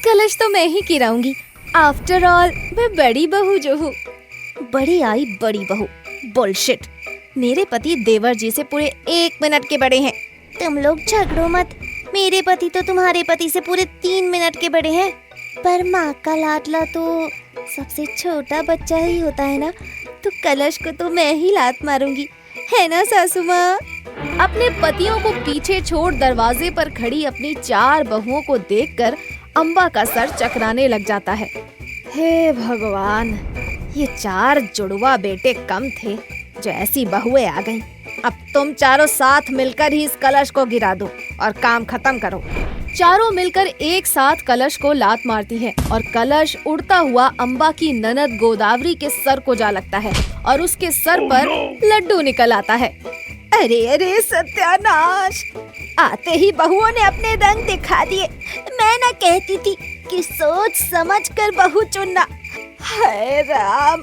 कलश तो मैं ही गिराऊंगी। आफ्टर ऑल मैं बड़ी बहू जो हूँ। बड़ी आई बड़ी बहू, बुलशिट। मेरे पति देवर जी से पूरे 1 मिनट के बड़े हैं। तुम लोग झगड़ो मत, मेरे पति तो तुम्हारे पति से पूरे 3 मिनट के बड़े हैं। पर माँ का लाडला तो सबसे छोटा बच्चा ही होता है ना, तो कलश को तो मैं ही लात मारूंगी, है ना सासू माँ? अपने पतियों को पीछे छोड़ दरवाजे पर खड़ी अपनी 4 बहुओं को देखकर अम्बा का सर चकराने लग जाता है। हे भगवान, ये 4 जुड़वा बेटे कम थे जो ऐसी बहुएं आ गईं। अब तुम चारों साथ मिलकर ही इस कलश को गिरा दो और काम खत्म करो। चारों मिलकर एक साथ कलश को लात मारती है और कलश उड़ता हुआ अम्बा की ननद गोदावरी के सर को जा लगता है और उसके सर पर लड्डू निकल आता है। अरे अरे सत्यानाश! आते ही बहुओं ने अपने रंग दिखा दिए। मैं ना कहती थी कि सोच समझ कर बहू चुनना। हाय राम,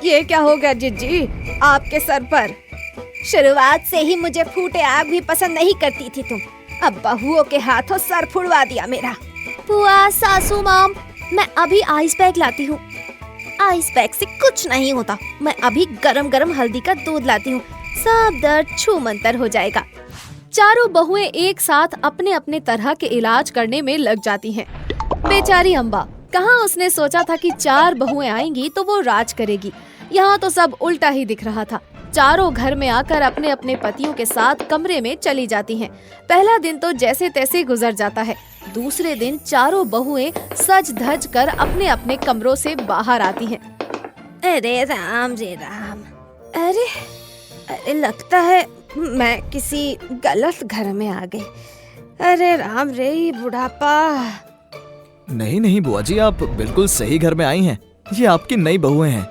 ये क्या हो गया जिज्जी आपके सर पर? शुरुआत से ही मुझे फूटे आग भी पसंद नहीं करती थी तुम, अब बहुओं के हाथों सर फुड़वा दिया मेरा। बुआ, सासू माम, मैं अभी आइस पैक लाती हूँ। आइस पैक से कुछ नहीं होता, मैं अभी गरम गरम हल्दी का दूध लाती हूँ, सब दर्द छू मंतर हो जाएगा। चारों बहुएं एक साथ अपने अपने तरह के इलाज करने में लग जाती हैं। बेचारी अम्बा, कहाँ उसने सोचा था कि 4 बहुएं आएंगी तो वो राज करेगी। यहाँ तो सब उल्टा ही दिख रहा था। चारों घर में आकर अपने अपने पतियों के साथ कमरे में चली जाती हैं। पहला दिन तो जैसे तैसे गुजर जाता है। दूसरे दिन चारों बहुएं सज धज कर अपने अपने कमरों से बाहर आती हैं। अरे राम रे राम, अरे लगता है मैं किसी गलत घर में आ गई। अरे राम रे, बुढ़ापा। नहीं नहीं बुआ जी, आप बिल्कुल सही घर में आई हैं। ये आपकी नई बहुएं हैं।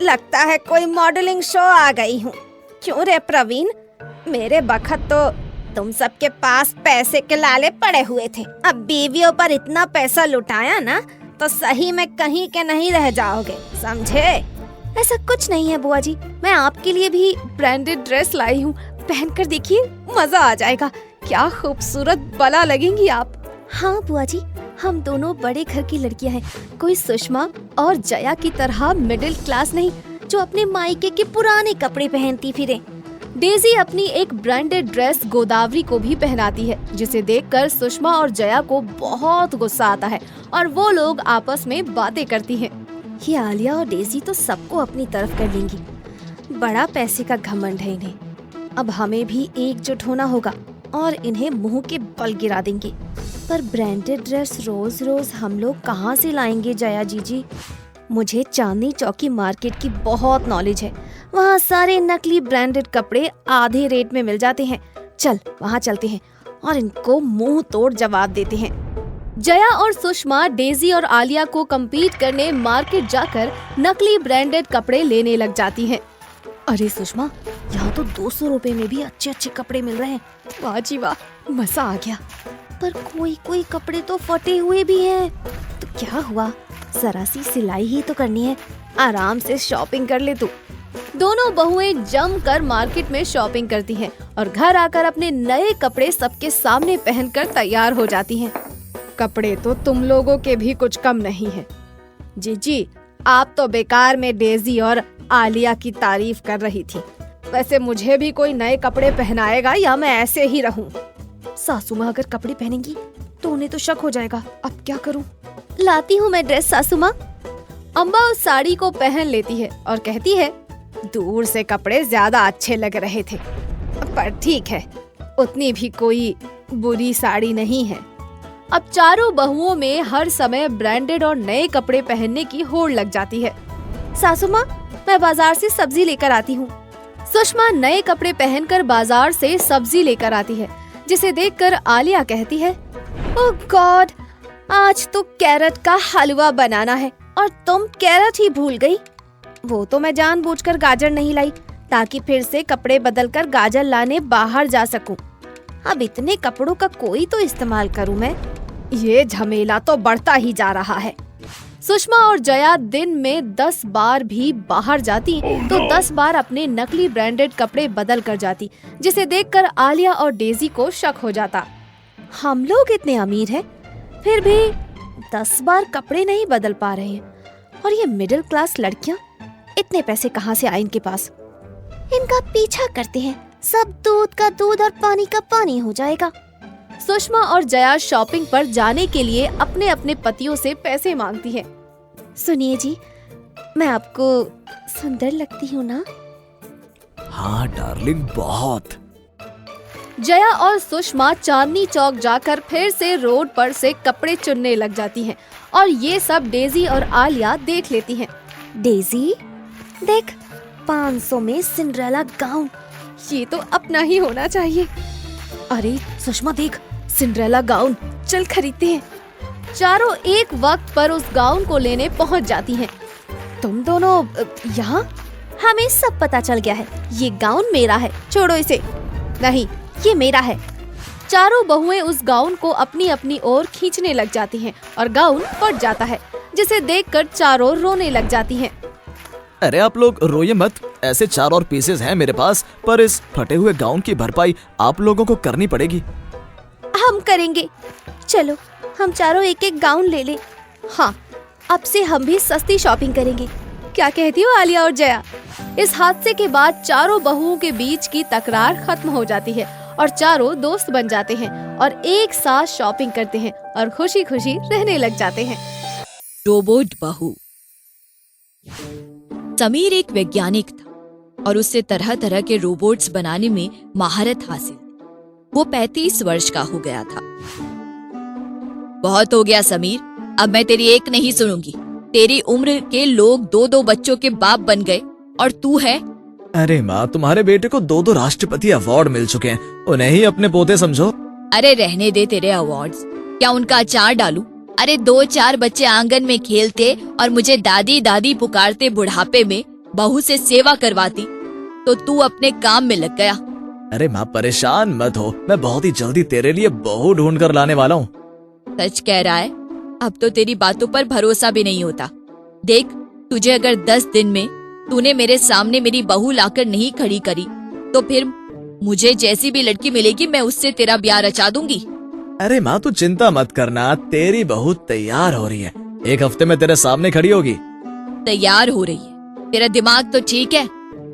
लगता है कोई मॉडलिंग शो आ गई हूँ। क्यों रे प्रवीण, मेरे बखत तो तुम सबके पास पैसे के लाले पड़े हुए थे। अब बीवियों पर इतना पैसा लुटाया ना तो सही में कहीं के नहीं रह जाओगे, समझे? ऐसा कुछ नहीं है बुआ जी, मैं आपके लिए भी ब्रांडेड ड्रेस लाई हूँ, पहनकर देखिए, मजा आ जाएगा। क्या खूबसूरत बला लगेंगी आप। हाँ बुआ जी, हम दोनों बड़े घर की लड़कियां हैं, कोई सुषमा और जया की तरह मिडिल क्लास नहीं जो अपने मायके के पुराने कपड़े पहनती फिरे। डेजी अपनी एक ब्रांडेड ड्रेस गोदावरी को भी पहनाती है, जिसे देखकर सुषमा और जया को बहुत गुस्सा आता है और वो लोग आपस में बातें करती हैं। ये आलिया और डेजी तो सबको अपनी तरफ कर लेंगी, बड़ा पैसे का घमंड है इन्हें। अब हमें भी एकजुट होना होगा और इन्हें मुंह के बल गिरा देंगे। पर ब्रांडेड ड्रेस रोज रोज हम लोग कहाँ से लाएंगे जया जीजी? मुझे चांदनी चौकी मार्केट की बहुत नॉलेज है, वहाँ सारे नकली ब्रांडेड कपड़े आधे रेट में मिल जाते हैं। चल वहाँ चलते हैं और इनको मुंह तोड़ जवाब देते हैं। जया और सुषमा डेजी और आलिया को कम्पीट करने मार्केट जाकर नकली ब्रांडेड कपड़े लेने लग जाती हैं। अरे सुषमा, यहाँ तो 200 रुपए में भी अच्छे अच्छे कपड़े मिल रहे हैं। वाह जी वाह, मजा आ गया। पर कोई कोई कपड़े तो फटे हुए भी हैं। तो क्या हुआ, जरा सी सिलाई ही तो करनी है, आराम से शॉपिंग कर ले तू। दोनों बहुएं जमकर मार्केट में शॉपिंग करती हैं और घर आकर अपने नए कपड़े सबके सामने पहनकर तैयार हो जाती हैं। कपड़े तो तुम लोगों के भी कुछ कम नहीं है। जीजी, आप तो बेकार में डेजी और आलिया की तारीफ कर रही थी। वैसे मुझे भी कोई नए कपड़े पहनाएगा या मैं ऐसे ही रहूं? सासू माँ अगर कपड़े पहनेंगी तो उन्हें तो शक हो जाएगा। अब क्या करूं? लाती हूँ मैं ड्रेस सासू माँ। अम्बा उस साड़ी को पहन लेती है और कहती है, दूर से कपड़े ज्यादा अच्छे लग रहे थे, पर ठीक है, उतनी भी कोई बुरी साड़ी नहीं है। अब चारों बहुओं में हर समय ब्रांडेड और नए कपड़े पहनने की होड़ लग जाती है। सासू माँ, मैं बाजार से सब्जी लेकर आती हूँ। सुषमा नए कपड़े पहनकर बाजार से सब्जी लेकर आती है, जिसे देखकर आलिया कहती है, ओह गॉड, आज तो कैरेट का हलवा बनाना है और तुम कैरेट ही भूल गई। वो तो मैं जानबूझकर गाजर नहीं लाई ताकि फिर से कपड़े बदलकर गाजर लाने बाहर जा सकूं। अब इतने कपड़ों का कोई तो इस्तेमाल करूं मैं। ये झमेला तो बढ़ता ही जा रहा है। सुषमा और जया दिन में 10 बार भी बाहर जाती तो 10 बार अपने नकली ब्रांडेड कपड़े बदल कर जाती, जिसे देखकर आलिया और डेजी को शक हो जाता। हम लोग इतने अमीर हैं, फिर भी 10 बार कपड़े नहीं बदल पा रहे हैं। और ये मिडिल क्लास लड़कियां, इतने पैसे कहाँ से आए इनके पास? इनका पीछा करते हैं, सब दूध का दूध और पानी का पानी हो जाएगा। सुषमा और जया शॉपिंग पर जाने के लिए अपने अपने पतियों से पैसे मांगती हैं। सुनिए जी, मैं आपको सुंदर लगती हूँ ना? हाँ डार्लिंग, बहुत। जया और सुषमा चांदनी चौक जाकर फिर से रोड पर से कपड़े चुनने लग जाती हैं और ये सब डेजी और आलिया देख लेती हैं। डेजी, देख 500 में सिंड्रेला गाउन, ये तो अपना ही होना चाहिए। अरे सुषमा देख, सिंड्रेला गाउन, चल खरीदते हैं। चारों एक वक्त पर उस गाउन को लेने पहुंच जाती हैं। तुम दोनों यहाँ? हमें सब पता चल गया है, ये गाउन मेरा है, छोड़ो इसे। नहीं, ये मेरा है। चारों बहुएं उस गाउन को अपनी अपनी ओर खींचने लग जाती हैं और गाउन फट जाता है, जिसे देखकर चारों रोने लग जाती हैं। अरे आप लोग रोइए मत, ऐसे 4 और पीसेस हैं मेरे पास, पर इस फटे हुए गाउन की भरपाई आप लोगों को करनी पड़ेगी। हम करेंगे, चलो हम चारों एक एक गाउन ले ले। हाँ, अब से हम भी सस्ती शॉपिंग करेंगे। क्या कहती हो आलिया और जया? इस हादसे के बाद चारों बहुओं के बीच की तकरार खत्म हो जाती है और चारों दोस्त बन जाते हैं और एक साथ शॉपिंग करते हैं और खुशी खुशी रहने लग जाते हैं। रोबोट बहू। समीर एक वैज्ञानिक था और उससे तरह तरह के रोबोट्स बनाने में महारत हासिल। वो 35 वर्ष का हो गया था। बहुत हो गया समीर, अब मैं तेरी एक नहीं सुनूंगी। तेरी उम्र के लोग 2-2 बच्चों के बाप बन गए और तू है। अरे माँ, तुम्हारे बेटे को 2-2 राष्ट्रपति अवार्ड मिल चुके हैं, उन्हें ही अपने पोते समझो। अरे रहने दे तेरे अवार्ड्स, क्या उनका अचार डालूं? अरे 2-4 बच्चे आंगन में खेलते और मुझे दादी दादी पुकारते बुढ़ापे में बहू से सेवा करवाती, तो तू अपने काम में लग गया। अरे माँ परेशान मत हो, मैं बहुत ही जल्दी तेरे लिए बहू ढूंढ कर लाने वाला हूँ। सच कह रहा है? अब तो तेरी बातों पर भरोसा भी नहीं होता। देख, तुझे अगर 10 दिन में तूने मेरे सामने मेरी बहू लाकर नहीं खड़ी करी, तो फिर मुझे जैसी भी लड़की मिलेगी मैं उससे तेरा ब्याह रचा दूंगी। अरे माँ तू चिंता मत करना, तेरी बहू तैयार हो रही है, 1 हफ्ते में तेरे सामने खड़ी होगी। तैयार हो रही है? तेरा दिमाग तो ठीक है?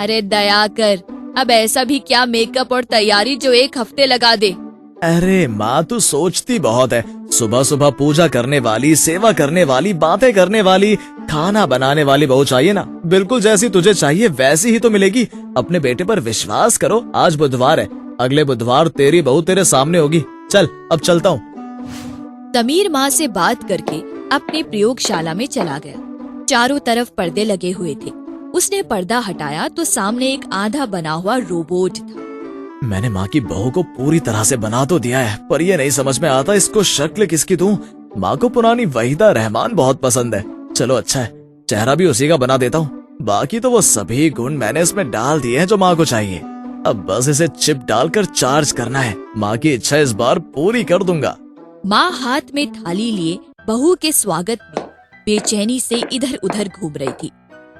अरे दया कर, अब ऐसा भी क्या मेकअप और तैयारी जो 1 हफ्ते लगा दे। अरे माँ तू सोचती बहुत है। सुबह सुबह पूजा करने वाली, सेवा करने वाली, बातें करने वाली, खाना बनाने वाली बहू चाहिए ना। बिल्कुल जैसी तुझे चाहिए वैसी ही तो मिलेगी। अपने बेटे पर विश्वास करो। आज बुधवार है, अगले बुधवार तेरी बहू तेरे सामने होगी। चल अब चलता हूँ। समीर माँ से बात करके अपनी प्रयोगशाला में चला गया। चारों तरफ पर्दे लगे हुए थे। उसने पर्दा हटाया तो सामने एक आधा बना हुआ रोबोट था। मैंने माँ की बहू को पूरी तरह से बना तो दिया है, पर ये नहीं समझ में आता इसको शक्ल किसकी दूं। माँ को पुरानी वहीदा रहमान बहुत पसंद है। चलो अच्छा है, चेहरा भी उसी का बना देता हूँ। बाकी तो वो सभी गुण मैंने इसमें डाल दिए हैं जो माँ को चाहिए। अब बस इसे चिप डालकर चार्ज करना है। माँ की इच्छा इस बार पूरी कर दूंगा। माँ हाथ में थाली लिए बहू के स्वागत में बेचैनी से इधर उधर घूम रही थी।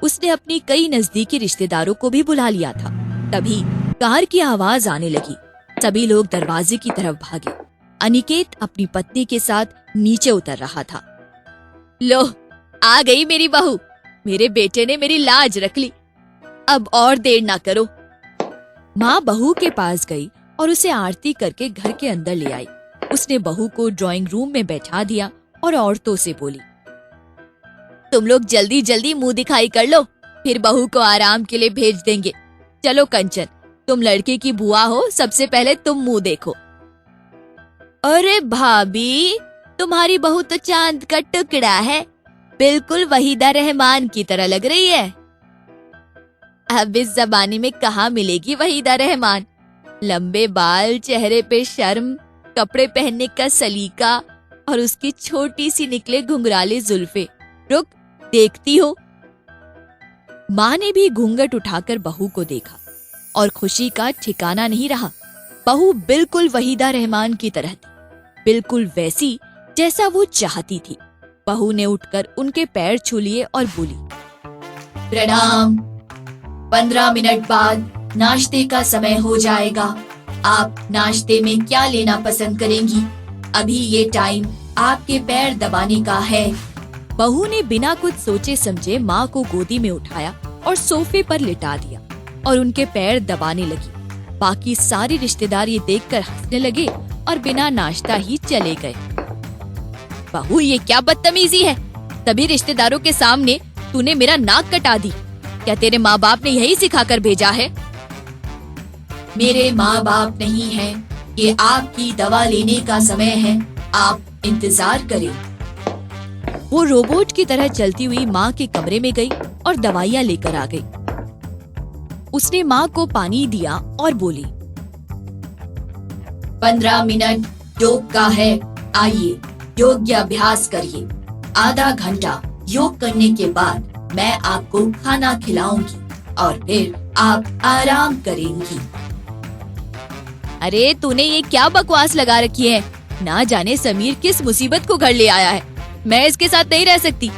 उसने अपनी कई नजदीकी रिश्तेदारों को भी बुला लिया था। तभी कार की आवाज आने लगी। सभी लोग दरवाजे की तरफ भागे। अनिकेत अपनी पत्नी के साथ नीचे उतर रहा था। लो, आ गई मेरी बहू। मेरे बेटे ने मेरी लाज रख ली। अब और देर ना करो। माँ बहू के पास गई और उसे आरती करके घर के अंदर ले आई। उसने बहू को ड्राइंग रूम में बैठा दिया और औरतों से बोली, तुम लोग जल्दी जल्दी मुंह दिखाई कर लो, फिर बहू को आराम के लिए भेज देंगे। चलो कंचन, तुम लड़के की बुआ हो, सबसे पहले तुम मुंह देखो। अरे भाभी, तुम्हारी बहू तो चांद का टुकड़ा है, बिल्कुल वहीदा रहमान की तरह लग रही है। अब इस जमाने में कहाँ मिलेगी वहीदा रहमान। लंबे बाल, चेहरे पे शर्म, कपड़े पहनने का सलीका और उसकी छोटी सी निकले घुंघराले जुल्फे। रुक, देखती हो। माँ ने भी घूंघट उठाकर बहू को देखा और खुशी का ठिकाना नहीं रहा। बहू बिल्कुल वहीदा रहमान की तरह थी, बिल्कुल वैसी जैसा वो चाहती थी। बहू ने उठकर उनके पैर छू लिए और बोली, प्रणाम। 15 मिनट बाद नाश्ते का समय हो जाएगा। आप नाश्ते में क्या लेना पसंद करेंगी? अभी ये टाइम आपके पैर दबाने का है। बहू ने बिना कुछ सोचे समझे माँ को गोदी में उठाया और सोफे पर लिटा दिया और उनके पैर दबाने लगी। बाकी सारे रिश्तेदार ये देखकर हंसने लगे और बिना नाश्ता ही चले गए। बहू, ये क्या बदतमीजी है? तभी रिश्तेदारों के सामने तूने मेरा नाक कटा दी। क्या तेरे माँ बाप ने यही सिखाकर भेजा है? मेरे माँ बाप नहीं हैं। ये आपकी दवा लेने का समय है, आप इंतजार करें। वो रोबोट की तरह चलती हुई माँ के कमरे में गई और दवाइयाँ लेकर आ गई। उसने माँ को पानी दिया और बोली, 15 मिनट योग का है, आइए योगाभ्यास करिए। आधा घंटा योग करने के बाद मैं आपको खाना खिलाऊंगी और फिर आप आराम करेंगी। अरे तूने ये क्या बकवास लगा रखी है? ना जाने समीर किस मुसीबत को घर ले आया है। मैं इसके साथ नहीं रह सकती।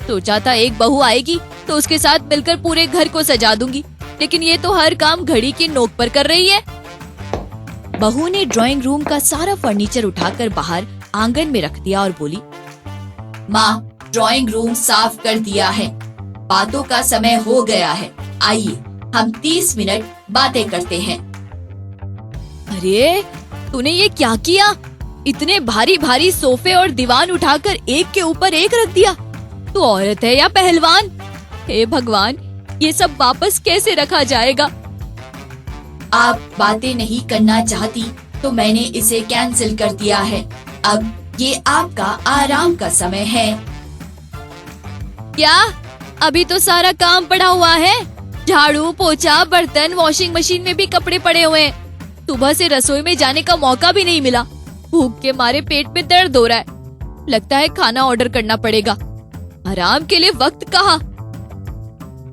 सोचा था एक बहू आएगी तो उसके साथ मिलकर पूरे घर को सजा दूंगी, लेकिन ये तो हर काम घड़ी की नोक पर कर रही है। बहू ने ड्राइंग रूम का सारा फर्नीचर उठाकर बाहर आंगन में रख दिया और बोली, माँ, ड्राइंग रूम साफ कर दिया है। बातों का समय हो गया है, आइए हम 30 मिनट बातें करते हैं। अरे तूने ये क्या किया? इतने भारी भारी सोफे और दीवान उठाकर एक के ऊपर एक रख दिया। तू औरत है या पहलवान? हे भगवान, ये सब वापस कैसे रखा जाएगा? आप बातें नहीं करना चाहती तो मैंने इसे कैंसिल कर दिया है। अब ये आपका आराम का समय है। क्या? अभी तो सारा काम पड़ा हुआ है। झाड़ू, पोछा, बर्तन, वॉशिंग मशीन में भी कपड़े पड़े हुए हैं। सुबह से रसोई में जाने का मौका भी नहीं मिला। भूख के मारे पेट में दर्द हो रहा है। लगता है खाना ऑर्डर करना पड़ेगा। आराम के लिए वक्त कहाँ?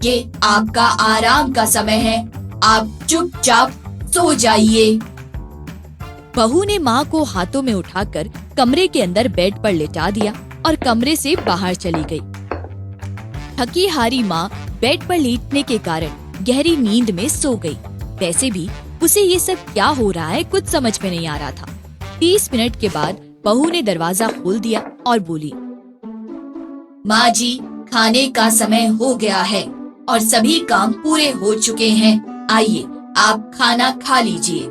ये आपका आराम का समय है, आप चुपचाप सो जाइए। बहू ने माँ को हाथों में उठाकर कमरे के अंदर बेड पर लेटा दिया और कमरे से बाहर चली गई। थकी हारी माँ बेड पर लेटने के कारण गहरी नींद में सो गई। वैसे भी उसे ये सब क्या हो रहा है कुछ समझ में नहीं आ रहा था। 30 मिनट के बाद बहू ने दरवाजा खोल दिया और बोली, माँ जी, खाने का समय हो गया है और सभी काम पूरे हो चुके हैं। आइए आप खाना खा लीजिए।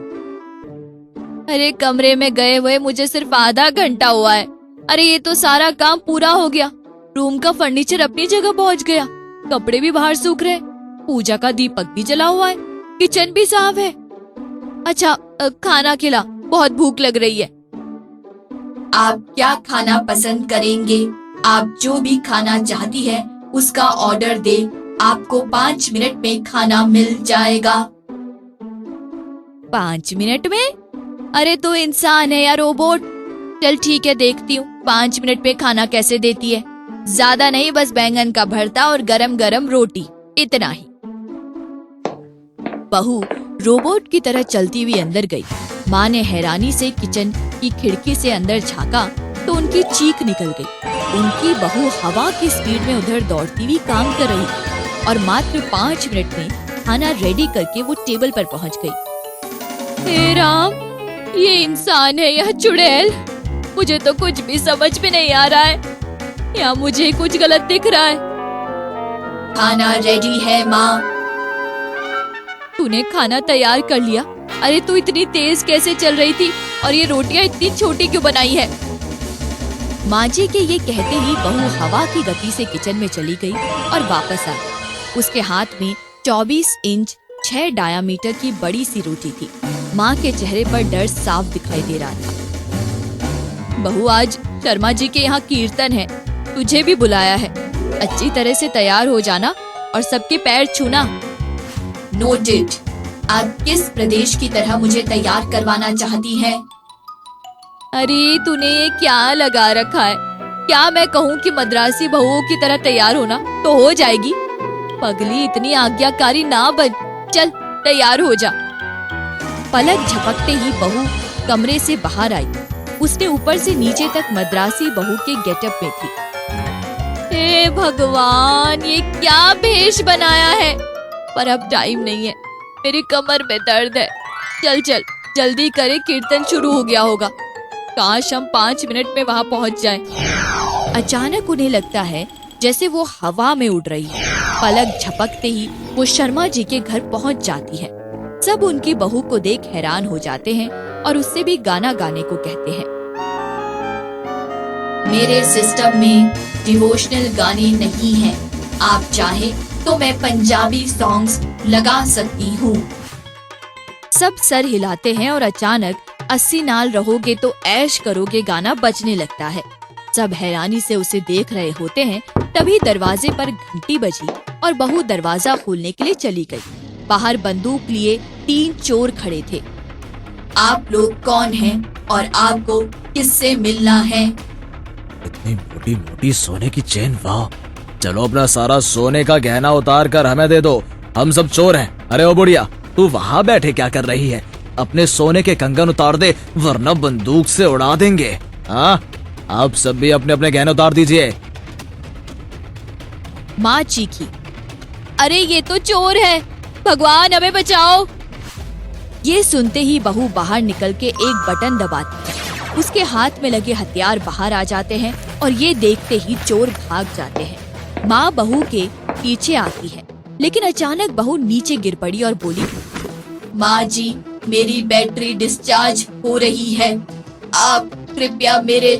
अरे कमरे में गए हुए मुझे सिर्फ आधा घंटा हुआ है। अरे ये तो सारा काम पूरा हो गया। रूम का फर्नीचर अपनी जगह पहुंच गया, कपड़े भी बाहर सूख रहे, पूजा का दीपक भी जला हुआ है, किचन भी साफ है। अच्छा खाना खिला, बहुत भूख लग रही है। आप क्या खाना पसंद करेंगे? आप जो भी खाना चाहती है उसका ऑर्डर दे, आपको 5 मिनट में खाना मिल जाएगा। 5 मिनट में? अरे तो इंसान है या रोबोट? चल ठीक है, देखती हूँ 5 मिनट में खाना कैसे देती है। ज्यादा नहीं, बस बैंगन का भरता और गरम गरम रोटी, इतना ही। बहू रोबोट की तरह चलती हुई अंदर गई। माँ ने हैरानी से किचन की खिड़की से अंदर झांका तो उनकी चीख निकल गई। उनकी बहू हवा की स्पीड में उधर दौड़ती हुई काम कर रही थी और मात्र 5 मिनट में खाना रेडी करके वो टेबल पर पहुँच गई। हे राम, ये इंसान है या चुड़ैल? मुझे तो कुछ भी समझ में नहीं आ रहा है, या मुझे कुछ गलत दिख रहा है। खाना रेडी है माँ। तूने खाना तैयार कर लिया? अरे तू इतनी तेज कैसे चल रही थी और ये रोटियां इतनी छोटी क्यों बनाई है? माँ जी के ये कहते ही बहू हवा की गति से किचन में चली गई और वापस आई। उसके हाथ में 24 इंच 6 डायामीटर की बड़ी सी रोटी थी। माँ के चेहरे पर डर साफ दिखाई दे रहा था। बहू, आज शर्मा जी के यहाँ कीर्तन है, तुझे भी बुलाया है। अच्छी तरह से तैयार हो जाना और सबके पैर छूना। नोटेड। आप किस प्रदेश की तरह मुझे तैयार करवाना चाहती हैं? अरे तूने ये क्या लगा रखा है? क्या मैं कहूँ कि मद्रासी बहुओं की तरह तैयार होना तो हो जाएगी? पगली, इतनी आज्ञाकारी ना बन। चल तैयार हो जा। पलक झपकते ही बहू कमरे से बाहर आई। उसने ऊपर से नीचे तक मद्रासी बहू के गेटअप में थी। हे भगवान, ये क्या भेष बनाया है? पर अब टाइम नहीं है, मेरी कमर में दर्द है। चल चल जल्दी करे, कीर्तन शुरू हो गया होगा। काश हम 5 मिनट में वहाँ पहुँच जाएं। अचानक उन्हें लगता है जैसे वो हवा में उड़ रही है। पलक झपकते ही वो शर्मा जी के घर पहुँच जाती है। सब उनकी बहू को देख हैरान हो जाते हैं और उससे भी गाना गाने को कहते हैं। मेरे सिस्टम में डिवोशनल गाने नहीं हैं। आप चाहे तो मैं पंजाबी सॉन्ग्स लगा सकती हूँ। सब सर हिलाते हैं और अचानक 80 नाल रहोगे तो ऐश करोगे गाना बजने लगता है। सब हैरानी से उसे देख रहे होते हैं। तभी दरवाजे पर घंटी बजी और बहू दरवाजा खोलने के लिए चली गई। बाहर बंदूक लिए 3 चोर खड़े थे। आप लोग कौन हैं और आपको किससे मिलना है? इतनी मोटी मोटी सोने की चेन, वाह। चलो अपना सारा सोने का गहना उतार कर हमें दे दो, हम सब चोर हैं। अरे ओ बुढ़िया, तू वहाँ बैठे क्या कर रही है? अपने सोने के कंगन उतार दे वरना बंदूक से उड़ा देंगे। हाँ, आप सब भी अपने अपने गहने उतार दीजिए। माँ चीखी, अरे ये तो चोर है, भगवान हमें बचाओ। ये सुनते ही बहू बाहर निकल के एक बटन दबाती है। उसके हाथ में लगे हथियार बाहर आ जाते हैं और ये देखते ही चोर भाग जाते हैं। माँ बहू के पीछे आती है, लेकिन अचानक बहू नीचे गिर पड़ी और बोली, माँ जी, मेरी बैटरी डिस्चार्ज हो रही है। आप कृपया मेरे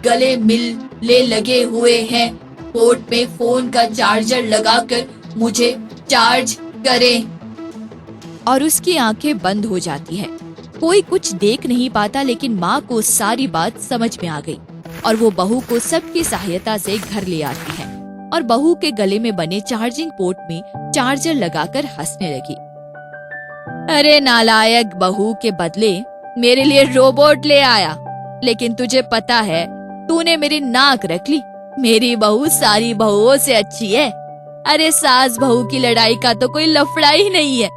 गले मिलने लगे हुए हैं, पोर्ट में फोन का चार्जर लगाकर मुझे चार्ज करें। और उसकी आंखें बंद हो जाती हैं। कोई कुछ देख नहीं पाता, लेकिन माँ को सारी बात समझ में आ गई और वो बहू को सबकी सहायता से घर ले आती है और बहू के गले में बने चार्जिंग पोर्ट में चार्जर लगाकर हंसने लगी। अरे नालायक, बहू के बदले मेरे लिए रोबोट ले आया, लेकिन तुझे पता है तूने मेरी नाक रख ली। मेरी बहू सारी बहुओं से अच्छी है। अरे सास बहू की लड़ाई का तो कोई लफड़ा ही नहीं है,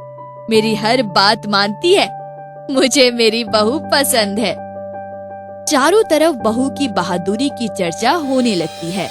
मेरी हर बात मानती है। मुझे मेरी बहू पसंद है। चारों तरफ बहू की बहादुरी की चर्चा होने लगती है।